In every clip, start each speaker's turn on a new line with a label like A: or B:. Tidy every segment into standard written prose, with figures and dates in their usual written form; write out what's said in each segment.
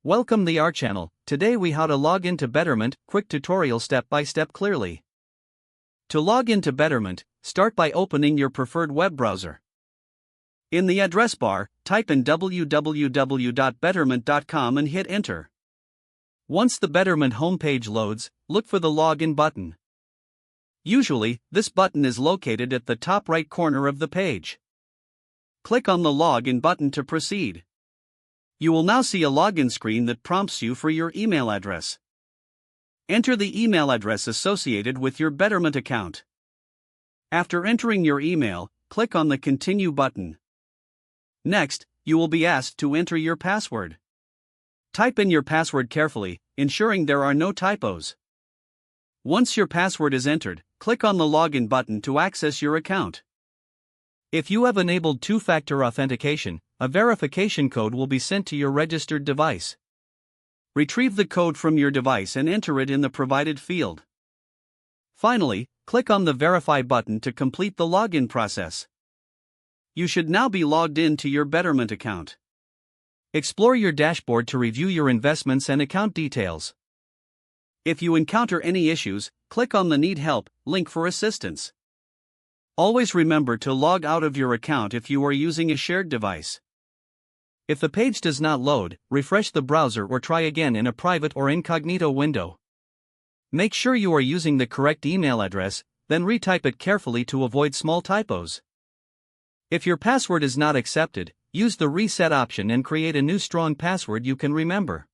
A: Welcome to our channel. Today we how to log into Betterment, quick tutorial step by step clearly. To log into Betterment, start by opening your preferred web browser. In the address bar, type in www.betterment.com and hit enter. Once the Betterment homepage loads, look for the login button. Usually, this button is located at the top right corner of the page. Click on the login button to proceed. You will now see a login screen that prompts you for your email address. Enter the email address associated with your Betterment account. After entering your email, click on the Continue button. Next, you will be asked to enter your password. Type in your password carefully, ensuring there are no typos. Once your password is entered, click on the Login button to access your account. If you have enabled two-factor authentication, a verification code will be sent to your registered device. Retrieve the code from your device and enter it in the provided field. Finally, click on the Verify button to complete the login process. You should now be logged in to your Betterment account. Explore your dashboard to review your investments and account details. If you encounter any issues, click on the Need Help link for assistance. Always remember to log out of your account if you are using a shared device. If the page does not load, refresh the browser or try again in a private or incognito window. Make sure you are using the correct email address, then retype it carefully to avoid small typos. If your password is not accepted, use the reset option and create a new strong password you can remember.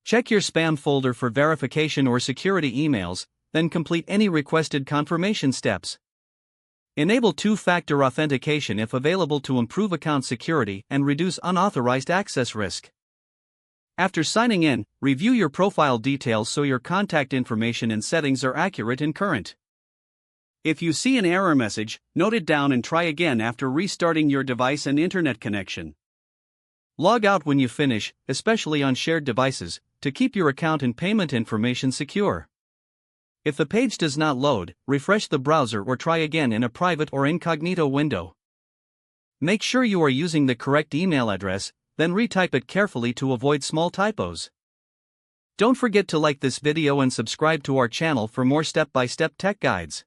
A: Check your spam folder for verification or security emails, then complete any requested confirmation steps. Enable two-factor authentication if available to improve account security and reduce unauthorized access risk. After signing in, review your profile details so your contact information and settings are accurate and current. If you see an error message, note it down and try again after restarting your device and internet connection. Log out when you finish, especially on shared devices, to keep your account and payment information secure. If the page does not load, refresh the browser or try again in a private or incognito window. Make sure you are using the correct email address, then retype it carefully to avoid small typos. Don't forget to like this video and subscribe to our channel for more step-by-step tech guides.